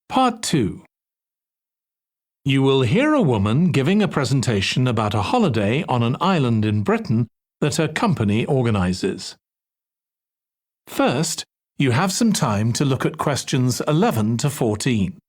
Part 2. You will hear a woman giving a presentation about a holiday on an island in Britain that her company organises. First, you have some time to look at questions 11 to 14.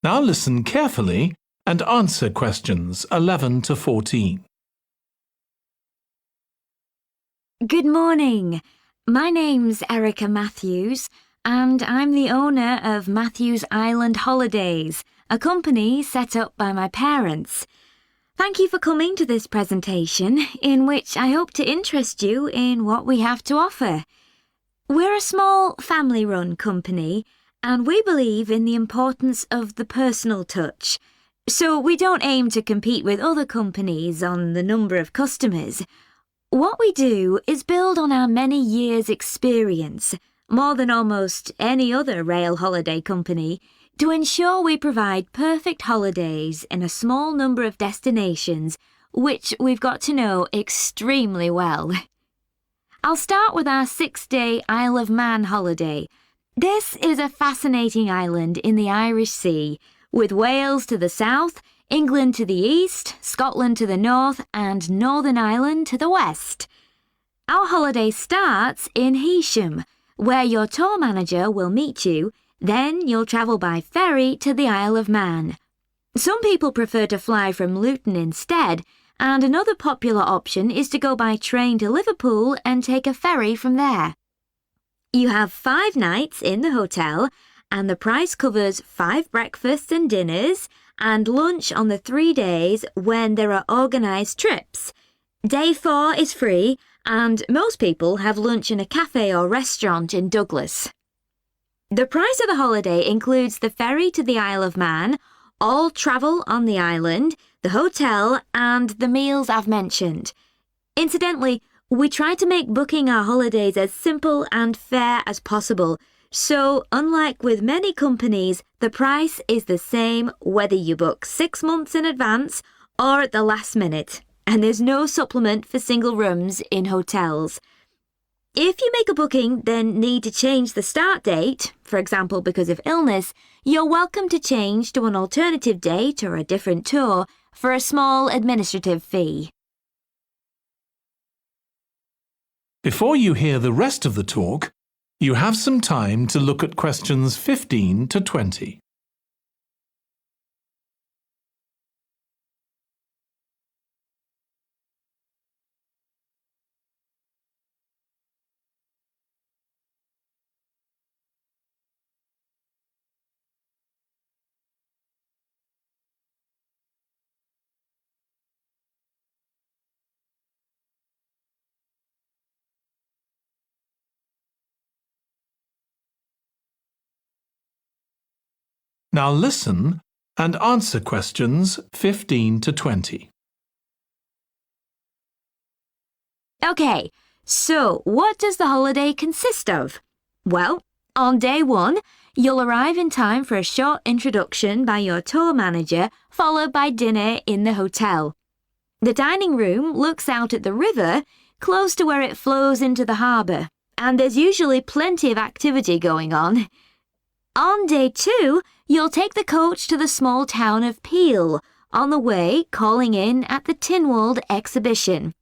Now listen carefully and answer questions 11 to 14. Good morning. My name's Erica Matthews, and I'm the owner of Matthews Island Holidays, a company set up by my parents. Thank you for coming to this presentation, in which I hope to interest you in what we have to offer. We're a small family-run company, and we believe in the importance of the personal touch. So we don't aim to compete with other companies on the number of customers. What we do is build on our many years' experience, more than almost any other rail holiday company, to ensure we provide perfect holidays in a small number of destinations, which we've got to know extremely well. I'll start with our 6-day Isle of Man holiday. This is a fascinating island in the Irish Sea, with Wales to the south, England to the east, Scotland to the north, and Northern Ireland to the west. Our holiday starts in Heysham, where your tour manager will meet you. Then you'll travel by ferry to the Isle of Man. Some people prefer to fly from Luton instead, and another popular option is to go by train to Liverpool and take a ferry from there. You have 5 nights in the hotel, and the price covers 5 breakfasts and dinners, and lunch on the 3 days when there are organised trips. Day 4 is free, and most people have lunch in a cafe or restaurant in Douglas. The price of the holiday includes the ferry to the Isle of Man, all travel on the island, the hotel, and the meals I've mentioned. Incidentally, we try to make booking our holidays as simple and fair as possible. So, unlike with many companies, the price is the same whether you book 6 months in advance or at the last minute, and there's no supplement for single rooms in hotels. If you make a booking, then need to change the start date, for example because of illness, you're welcome to change to an alternative date or a different tour for a small administrative fee. Before you hear the rest of the talk, you have some time to look at questions 15 to 20. Now listen and answer questions 15 to 20. Okay, so what does the holiday consist of? Well, on day 1, you'll arrive in time for a short introduction by your tour manager, followed by dinner in the hotel. The dining room looks out at the river, close to where it flows into the harbour, and there's usually plenty of activity going on. On day 2, you'll take the coach to the small town of Peel, on the way calling in at the Tynwald exhibition.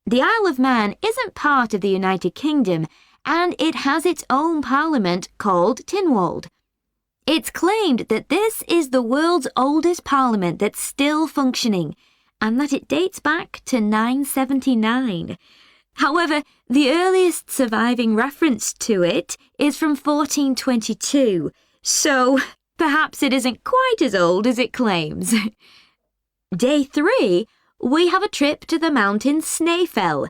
The Isle of Man isn't part of the United Kingdom, and it has its own parliament called Tynwald. It's claimed that this is the world's oldest parliament that's still functioning, and that it dates back to 979. However, the earliest surviving reference to it is from 1422, so perhaps it isn't quite as old as it claims. Day 3, we have a trip to the mountain Snaefell.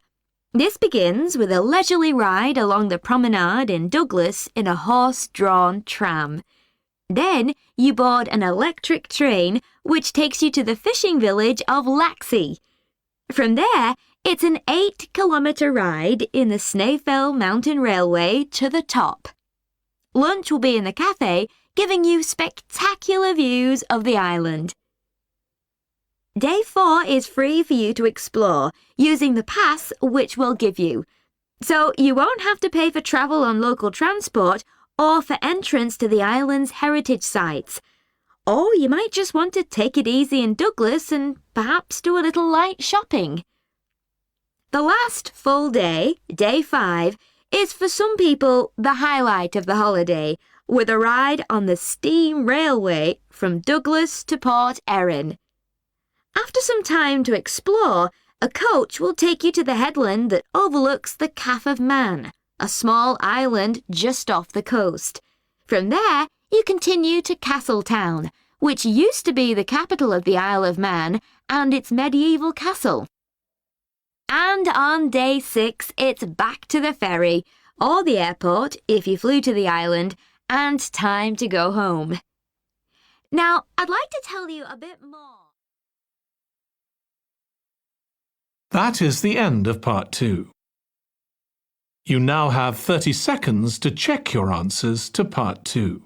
This begins with a leisurely ride along the promenade in Douglas in a horse-drawn tram. Then you board an electric train which takes you to the fishing village of Laxey. From there, it's an 8-kilometre ride in the Snaefell Mountain Railway to the top. Lunch will be in the cafe, giving you spectacular views of the island. Day 4 is free for you to explore using the pass which we'll give you. So you won't have to pay for travel on local transport or for entrance to the island's heritage sites. Or you might just want to take it easy in Douglas and perhaps do a little light shopping. The last full day, Day 5, is for some people the highlight of the holiday, with a ride on the steam railway from Douglas to Port Erin. After some time to explore, a coach will take you to the headland that overlooks the Calf of Man, a small island just off the coast. From there, you continue to Castletown, which used to be the capital of the Isle of Man and its medieval castle. And on Day 6, it's back to the ferry, or the airport if you flew to the island, and time to go home. Now, I'd like to tell you a bit more. That is the end of Part 2. You now have 30 seconds to check your answers to Part 2.